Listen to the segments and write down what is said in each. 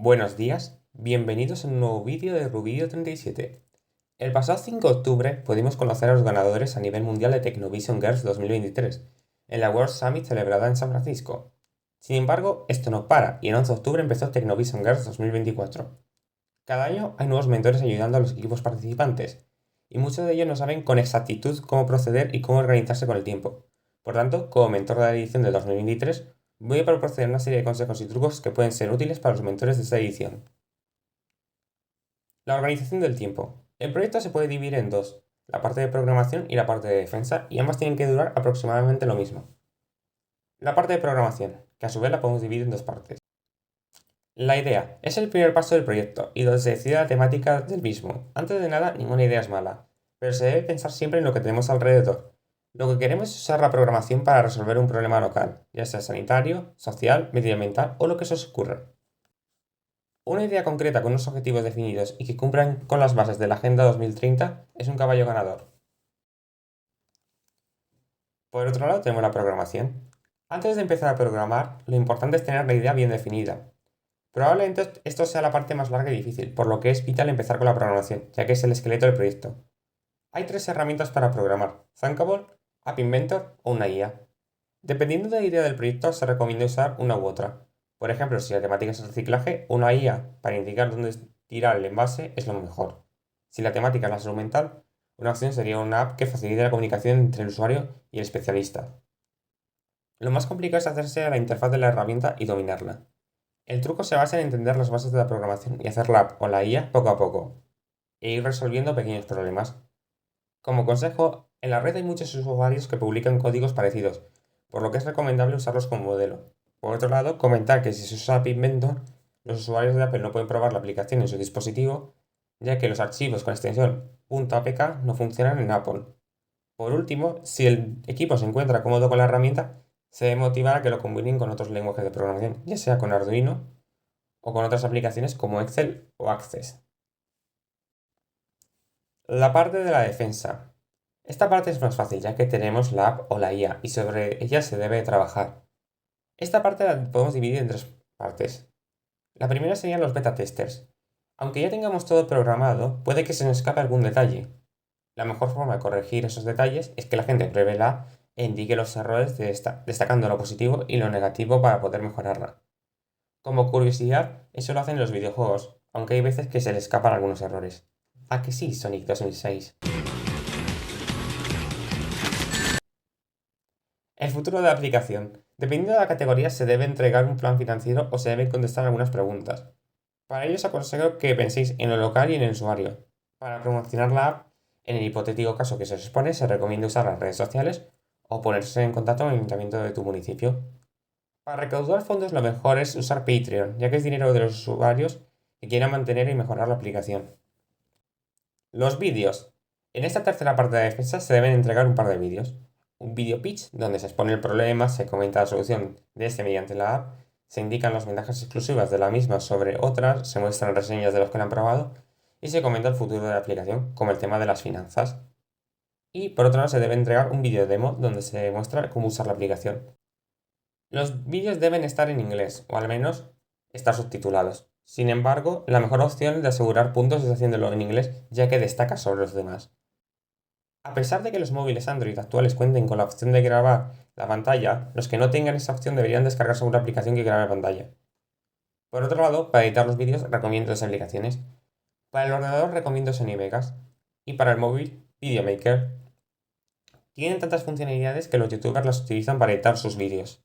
Buenos días, bienvenidos a un nuevo vídeo de Rubidio37. El pasado 5 de octubre pudimos conocer a los ganadores a nivel mundial de Technovision Girls 2023, en la World Summit celebrada en San Francisco. Sin embargo, esto no para, y el 11 de octubre empezó Technovision Girls 2024. Cada año hay nuevos mentores ayudando a los equipos participantes, y muchos de ellos no saben con exactitud cómo proceder y cómo organizarse con el tiempo. Por tanto, como mentor de la edición de 2023, voy a proporcionar una serie de consejos y trucos que pueden ser útiles para los mentores de esta edición. La organización del tiempo. El proyecto se puede dividir en dos, la parte de programación y la parte de defensa, y ambas tienen que durar aproximadamente lo mismo. La parte de programación, que a su vez la podemos dividir en dos partes. La idea es el primer paso del proyecto y donde se decide la temática del mismo. Antes de nada, ninguna idea es mala, pero se debe pensar siempre en lo que tenemos alrededor. Lo que queremos es usar la programación para resolver un problema local, ya sea sanitario, social, medioambiental o lo que se os ocurra. Una idea concreta con unos objetivos definidos y que cumplan con las bases de la Agenda 2030 es un caballo ganador. Por otro lado tenemos la programación. Antes de empezar a programar, lo importante es tener la idea bien definida. Probablemente esto sea la parte más larga y difícil, por lo que es vital empezar con la programación, ya que es el esqueleto del proyecto. Hay tres herramientas para programar: Thunkable, App Inventor o una IA. Dependiendo de la idea del proyecto, se recomienda usar una u otra. Por ejemplo, si la temática es reciclaje, una IA para indicar dónde tirar el envase es lo mejor. Si la temática es la salud mental, una opción sería una app que facilite la comunicación entre el usuario y el especialista. Lo más complicado es hacerse a la interfaz de la herramienta y dominarla. El truco se basa en entender las bases de la programación y hacer la app o la IA poco a poco, e ir resolviendo pequeños problemas. Como consejo, en la red hay muchos usuarios que publican códigos parecidos, por lo que es recomendable usarlos como modelo. Por otro lado, comentar que si se usa App Inventor, los usuarios de Apple no pueden probar la aplicación en su dispositivo, ya que los archivos con extensión .apk no funcionan en Apple. Por último, si el equipo se encuentra cómodo con la herramienta, se debe motivar a que lo combinen con otros lenguajes de programación, ya sea con Arduino o con otras aplicaciones como Excel o Access. La parte de la defensa. Esta parte es más fácil ya que tenemos la app o la IA y sobre ella se debe trabajar. Esta parte la podemos dividir en tres partes. La primera serían los beta testers. Aunque ya tengamos todo programado, puede que se nos escape algún detalle. La mejor forma de corregir esos detalles es que la gente pruebe la app e indique los errores destacando lo positivo y lo negativo para poder mejorarla. Como curiosidad, eso lo hacen los videojuegos, aunque hay veces que se le escapan algunos errores. ¿A que sí, Sonic 2006? El futuro de la aplicación. Dependiendo de la categoría se debe entregar un plan financiero o se deben contestar algunas preguntas. Para ello os aconsejo que penséis en lo local y en el usuario. Para promocionar la app, en el hipotético caso que se os expone, se recomienda usar las redes sociales o ponerse en contacto con el ayuntamiento de tu municipio. Para recaudar fondos lo mejor es usar Patreon, ya que es dinero de los usuarios que quieran mantener y mejorar la aplicación. Los vídeos. En esta tercera parte de la defensa se deben entregar un par de vídeos. Un vídeo pitch, donde se expone el problema, se comenta la solución de este mediante la app, se indican las ventajas exclusivas de la misma sobre otras, se muestran reseñas de los que la han probado y se comenta el futuro de la aplicación, como el tema de las finanzas. Y por otro lado se debe entregar un vídeo demo donde se muestra cómo usar la aplicación. Los vídeos deben estar en inglés, o al menos estar subtitulados. Sin embargo, la mejor opción de asegurar puntos es haciéndolo en inglés, ya que destaca sobre los demás. A pesar de que los móviles Android actuales cuenten con la opción de grabar la pantalla, los que no tengan esa opción deberían descargarse una aplicación que grabe la pantalla. Por otro lado, para editar los vídeos recomiendo dos aplicaciones. Para el ordenador recomiendo Sony Vegas y para el móvil Videomaker. Tienen tantas funcionalidades que los youtubers las utilizan para editar sus vídeos.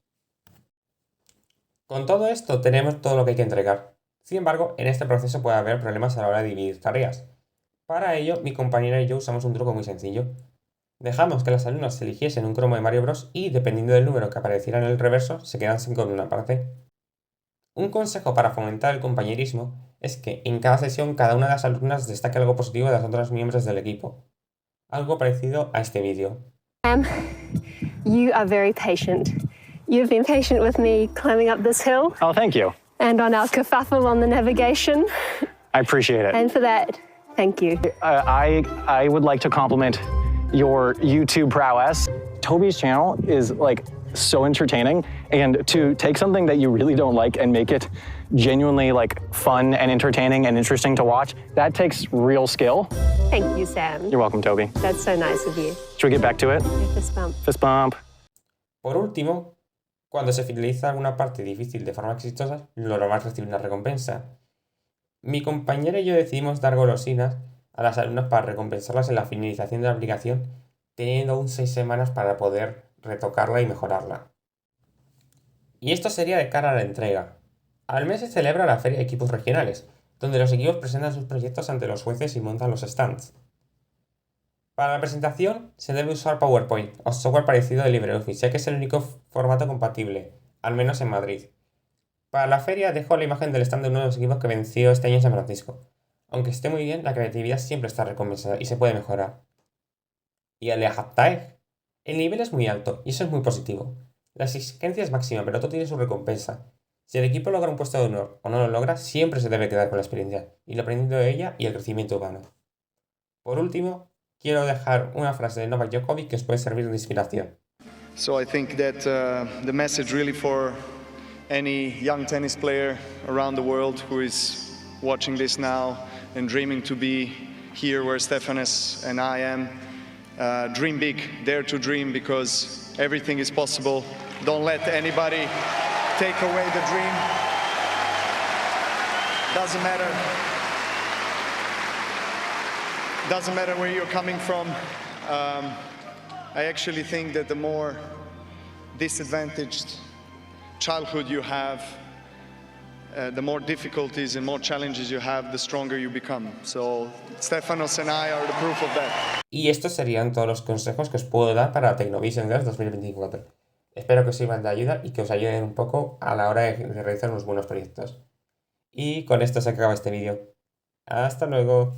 Con todo esto tenemos todo lo que hay que entregar. Sin embargo, en este proceso puede haber problemas a la hora de dividir tareas. Para ello, mi compañera y yo usamos un truco muy sencillo. Dejamos que las alumnas eligiesen un cromo de Mario Bros. Y, dependiendo del número que apareciera en el reverso, se quedasen con una parte. Un consejo para fomentar el compañerismo es que en cada sesión cada una de las alumnas destaque algo positivo de las otras miembros del equipo. Algo parecido a este vídeo. You are very patient. You've been patient with me climbing up this hill. Oh, thank you. And on our kerfuffle on the navigation. I appreciate it. And for that, thank you. I would like to compliment your YouTube prowess. Toby's channel is like so entertaining, and to take something that you really don't like and make it genuinely like fun and entertaining and interesting to watch, that takes real skill. Thank you, Sam. You're welcome, Toby. That's so nice of you. Should we get back to it? Fist bump. Fist bump. Por último, cuando se finaliza alguna parte difícil de forma exitosa, lo normal es recibir una recompensa. Mi compañera y yo decidimos dar golosinas a las alumnas para recompensarlas en la finalización de la aplicación, teniendo aún 6 semanas para poder retocarla y mejorarla. Y esto sería de cara a la entrega. Al mes se celebra la Feria de Equipos Regionales, donde los equipos presentan sus proyectos ante los jueces y montan los stands. Para la presentación se debe usar PowerPoint o software parecido de LibreOffice, ya que es el único formato compatible, al menos en Madrid. Para la feria dejo la imagen del stand de uno de los equipos que venció este año en San Francisco. Aunque esté muy bien, la creatividad siempre está recompensada y se puede mejorar. Y el Lehatag, el nivel es muy alto y eso es muy positivo. La exigencia es máxima, pero todo tiene su recompensa. Si el equipo logra un puesto de honor o no lo logra, siempre se debe quedar con la experiencia y lo aprendido de ella y el crecimiento humano. Por último, quiero dejar una frase de Novak Djokovic que os puede servir de inspiración. So I think that the message really for any young tennis player around the world who is watching this now and dreaming to be here where Stefanos and I am, dream big, dare to dream, because everything is possible. Don't let anybody take away the dream. Doesn't matter where you're coming from. I actually think that the more disadvantaged childhood you have, the more difficulties and more challenges you have, the stronger you become. So Stefanos and I are the proof of that. Y estos serían todos los consejos que os puedo dar para Technovision Girls 2024. Espero que os sirvan de ayuda y que os ayuden un poco a la hora de realizar unos buenos proyectos. Y con esto se acaba este vídeo. ¡Hasta luego!